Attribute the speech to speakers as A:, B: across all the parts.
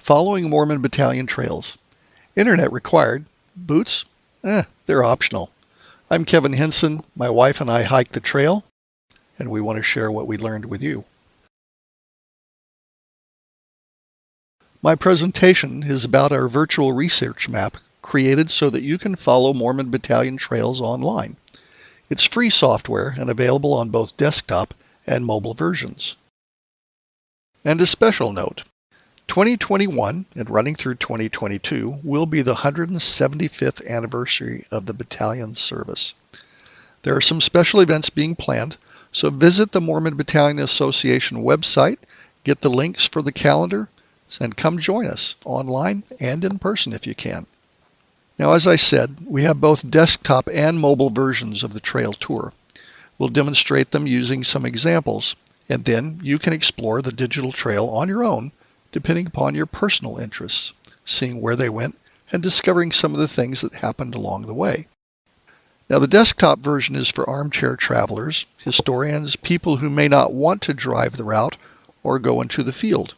A: Following Mormon Battalion Trails. Internet required. Boots? They're optional. I'm Kevin Henson. My wife and I hike the trail, and we want to share what we learned with you. My presentation is about our virtual research map created so that you can follow Mormon Battalion Trails online. It's free software and available on both desktop and mobile versions. And a special note, 2021 and running through 2022 will be the 175th anniversary of the battalion's service. There are some special events being planned, so visit the Mormon Battalion Association website, get the links for the calendar, and come join us online and in person if you can. Now, as I said, we have both desktop and mobile versions of the trail tour. We'll demonstrate them using some examples, and then you can explore the digital trail on your own, depending upon your personal interests, seeing where they went and discovering some of the things that happened along the way. Now, the desktop version is for armchair travelers, historians, people who may not want to drive the route or go into the field.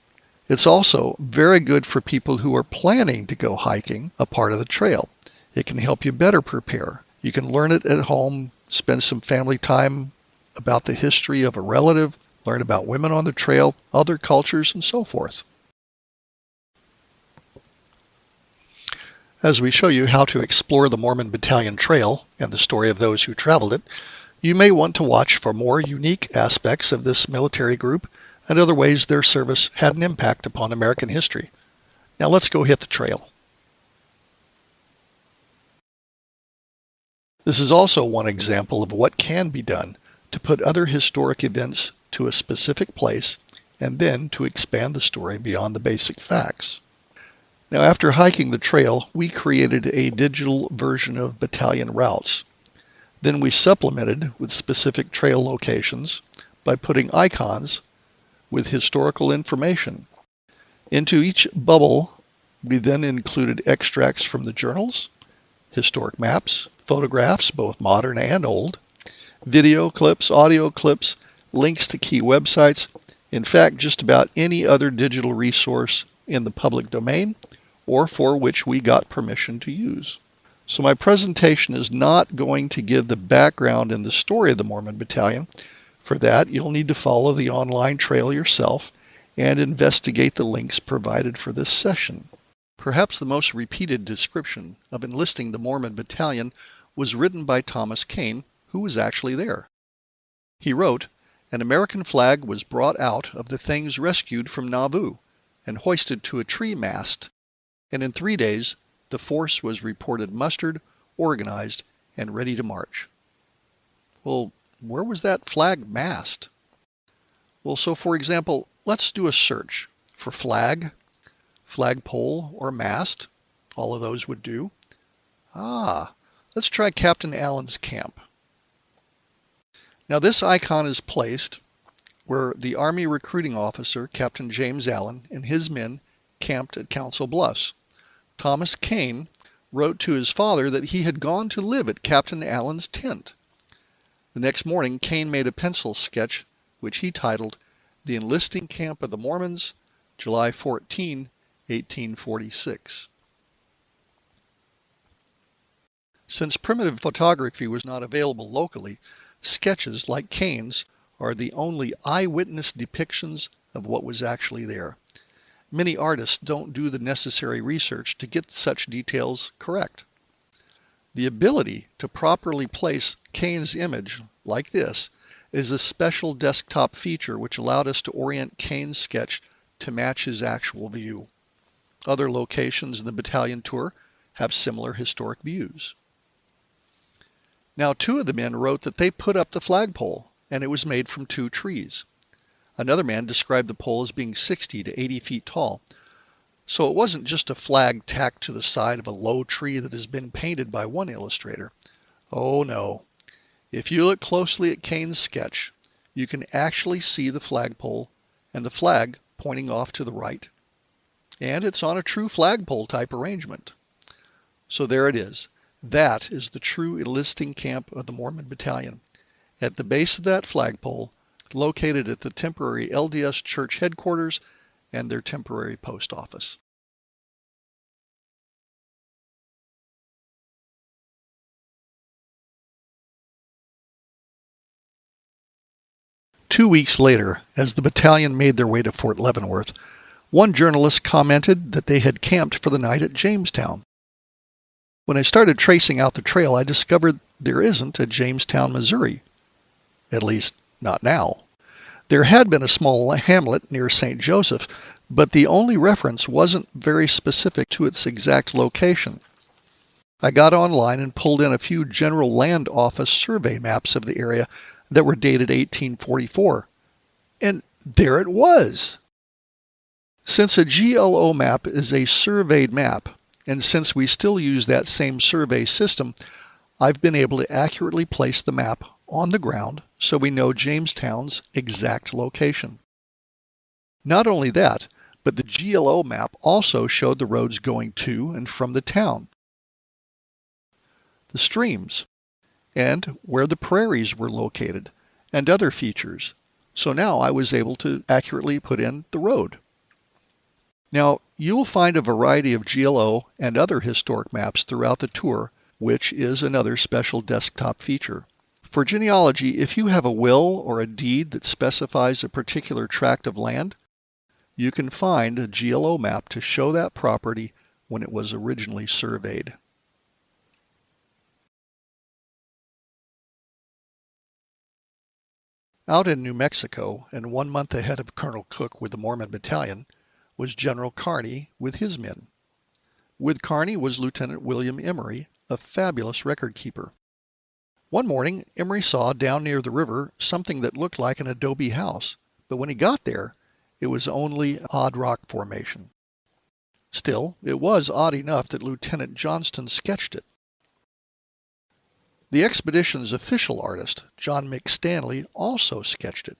A: It's also very good for people who are planning to go hiking a part of the trail. It can help you better prepare. You can learn it at home, spend some family time about the history of a relative, learn about women on the trail, other cultures, and so forth. As we show you how to explore the Mormon Battalion Trail and the story of those who traveled it, you may want to watch for more unique aspects of this military group and other ways their service had an impact upon American history. Now let's go hit the trail. This is also one example of what can be done to put other historic events to a specific place and then to expand the story beyond the basic facts. Now, after hiking the trail, we created a digital version of battalion routes. Then we supplemented with specific trail locations by putting icons with historical information. Into each bubble, we then included extracts from the journals, historic maps, photographs, both modern and old, video clips, audio clips, links to key websites, in fact, just about any other digital resource in the public domain or for which we got permission to use. So my presentation is not going to give the background and the story of the Mormon Battalion. For that, you'll need to follow the online trail yourself and investigate the links provided for this session. Perhaps the most repeated description of enlisting the Mormon Battalion was written by Thomas Kane, who was actually there. He wrote, "An American flag was brought out of the things rescued from Nauvoo and hoisted to a tree mast, and in 3 days the force was reported mustered, organized, and ready to march." Well, where was that flag massed? Well, so for example, let's do a search for flag, flagpole, or mast. All of those would do. Let's try Captain Allen's camp. Now this icon is placed where the Army recruiting officer, Captain James Allen, and his men camped at Council Bluffs. Thomas Kane wrote to his father that he had gone to live at Captain Allen's tent. The next morning, Kane made a pencil sketch which he titled "The Enlisting Camp of the Mormons, July 14, 1846. Since primitive photography was not available locally, sketches like Kane's are the only eyewitness depictions of what was actually there. Many artists don't do the necessary research to get such details correct. The ability to properly place Kane's image, like this, is a special desktop feature which allowed us to orient Kane's sketch to match his actual view. Other locations in the battalion tour have similar historic views. Now, 2 of the men wrote that they put up the flagpole, and it was made from 2 trees. Another man described the pole as being 60 to 80 feet tall. So it wasn't just a flag tacked to the side of a low tree that has been painted by one illustrator. Oh no. If you look closely at Kane's sketch, you can actually see the flagpole and the flag pointing off to the right. And it's on a true flagpole type arrangement. So there it is. That is the true enlisting camp of the Mormon Battalion. At the base of that flagpole, located at the temporary LDS Church headquarters and their temporary post office. 2 weeks later, as the battalion made their way to Fort Leavenworth, one journalist commented that they had camped for the night at Jamestown. When I started tracing out the trail, I discovered there isn't a Jamestown, Missouri. At least, not now. There had been a small hamlet near St. Joseph, but the only reference wasn't very specific to its exact location. I got online and pulled in a few General Land Office survey maps of the area that were dated 1844. And there it was! Since a GLO map is a surveyed map, and since we still use that same survey system, I've been able to accurately place the map on the ground so we know Jamestown's exact location. Not only that, but the GLO map also showed the roads going to and from the town, the streams, and where the prairies were located, and other features. So now I was able to accurately put in the road. Now, you will find a variety of GLO and other historic maps throughout the tour, which is another special desktop feature. For genealogy, if you have a will or a deed that specifies a particular tract of land, you can find a GLO map to show that property when it was originally surveyed. Out in New Mexico, and 1 month ahead of Colonel Cook with the Mormon Battalion, was General Kearney with his men. With Kearney was Lieutenant William Emery, a fabulous record keeper. One morning, Emery saw down near the river something that looked like an adobe house, but when he got there, it was only odd rock formation. Still, it was odd enough that Lieutenant Johnston sketched it. The expedition's official artist, John McStanley, also sketched it.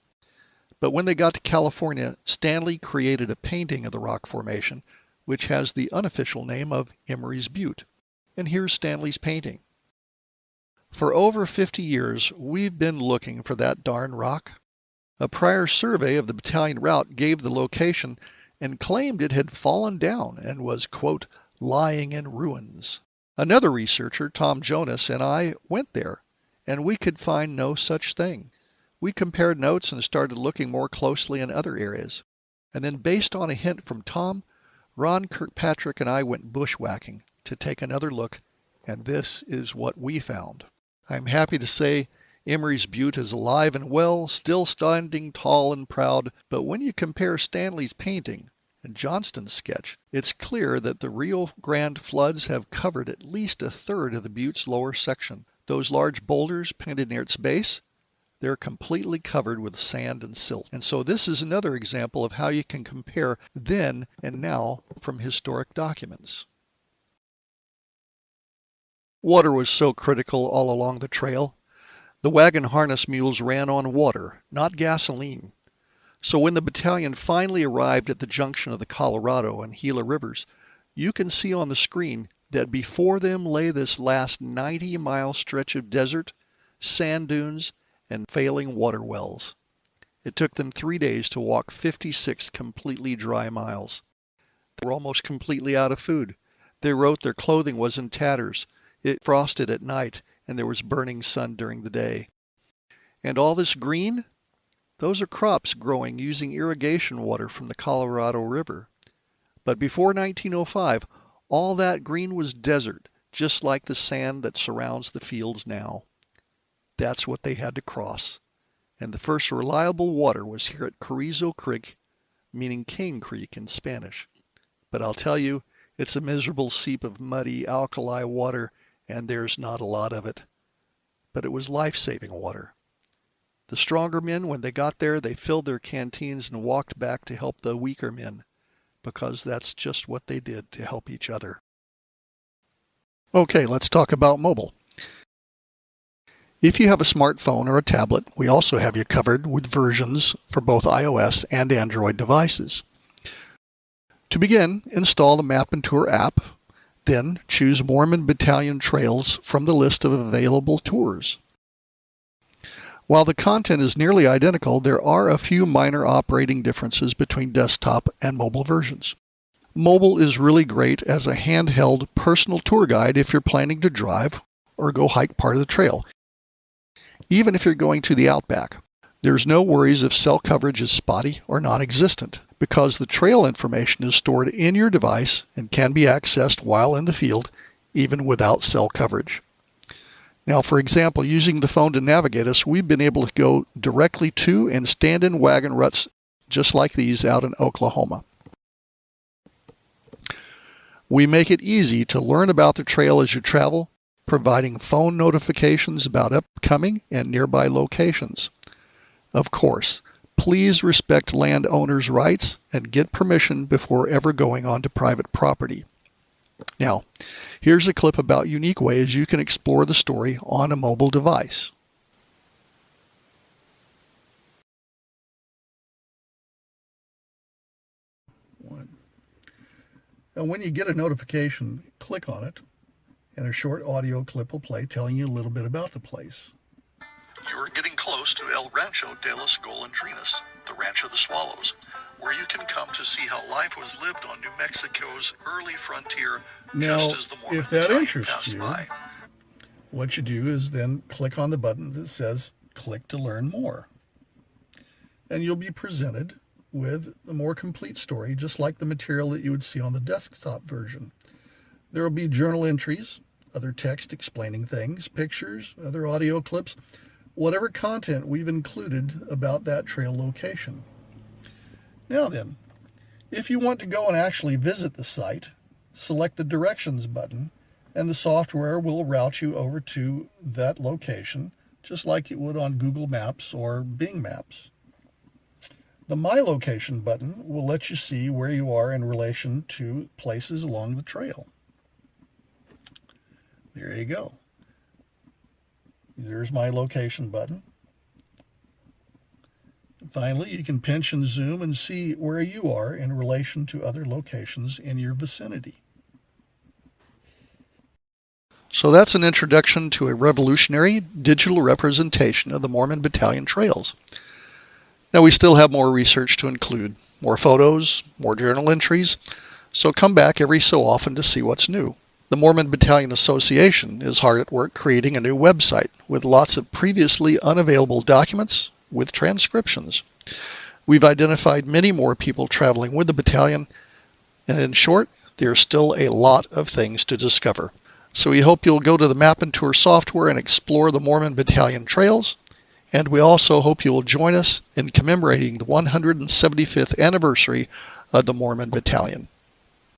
A: But when they got to California, Stanley created a painting of the rock formation, which has the unofficial name of Emery's Butte. And here's Stanley's painting. For over 50 years, we've been looking for that darn rock. A prior survey of the battalion route gave the location and claimed it had fallen down and was, quote, lying in ruins. Another researcher, Tom Jonas, and I went there, and we could find no such thing. We compared notes and started looking more closely in other areas. And then, based on a hint from Tom, Ron Kirkpatrick and I went bushwhacking to take another look, and this is what we found. I'm happy to say Emery's Butte is alive and well, still standing tall and proud, but when you compare Stanley's painting and Johnston's sketch, it's clear that the Rio Grande floods have covered at least a third of the Butte's lower section. Those large boulders painted near its base, they're completely covered with sand and silt. And so this is another example of how you can compare then and now from historic documents. Water was so critical all along the trail. The wagon harness mules ran on water, not gasoline. So when the battalion finally arrived at the junction of the Colorado and Gila rivers, you can see on the screen that before them lay this last 90-mile stretch of desert, sand dunes, and failing water wells. It took them 3 days to walk 56 completely dry miles. They were almost completely out of food. They wrote their clothing was in tatters. It frosted at night, and there was burning sun during the day. And all this green? Those are crops growing using irrigation water from the Colorado River. But before 1905, all that green was desert, just like the sand that surrounds the fields now. That's what they had to cross. And the first reliable water was here at Carrizo Creek, meaning Cane Creek in Spanish. But I'll tell you, it's a miserable seep of muddy, alkali water, and there's not a lot of it. But it was life-saving water. The stronger men, when they got there, they filled their canteens and walked back to help the weaker men, because that's just what they did to help each other. Okay, let's talk about mobile. If you have a smartphone or a tablet, we also have you covered with versions for both iOS and Android devices. To begin, install the Map and Tour app, then choose Mormon Battalion Trails from the list of available tours. While the content is nearly identical, there are a few minor operating differences between desktop and mobile versions. Mobile is really great as a handheld personal tour guide if you're planning to drive or go hike part of the trail, even if you're going to the outback. There's no worries if cell coverage is spotty or non-existent, because the trail information is stored in your device and can be accessed while in the field, even without cell coverage. Now, for example, using the phone to navigate us, we've been able to go directly to and stand in wagon ruts just like these out in Oklahoma. We make it easy to learn about the trail as you travel, providing phone notifications about upcoming and nearby locations. Of course, please respect landowners' rights and get permission before ever going onto private property. Now, here's a clip about unique ways you can explore the story on a mobile device. Now, when you get a notification, click on it, and a short audio clip will play telling you a little bit about the place. You're getting close to El Rancho de los Golondrinas, the Ranch of the Swallows, where you can come to see how life was lived on New Mexico's early frontier, just as the Mormon Battalion passed by. What you do is then click on the button that says click to learn more. And you'll be presented with a more complete story, just like the material that you would see on the desktop version. There will be journal entries, other text explaining things, pictures, other audio clips, whatever content we've included about that trail location. Now then, if you want to go and actually visit the site, select the Directions button, and the software will route you over to that location, just like it would on Google Maps or Bing Maps. The My Location button will let you see where you are in relation to places along the trail. There you go. There's My Location button. Finally, you can pinch and zoom and see where you are in relation to other locations in your vicinity. So that's an introduction to a revolutionary digital representation of the Mormon Battalion trails. Now, we still have more research to include, more photos, more journal entries, so come back every so often to see what's new. The Mormon Battalion Association is hard at work creating a new website with lots of previously unavailable documents with transcriptions. We've identified many more people traveling with the battalion, and in short, there's still a lot of things to discover. So we hope you'll go to the Map and Tour software and explore the Mormon Battalion trails, and we also hope you will join us in commemorating the 175th anniversary of the Mormon Battalion.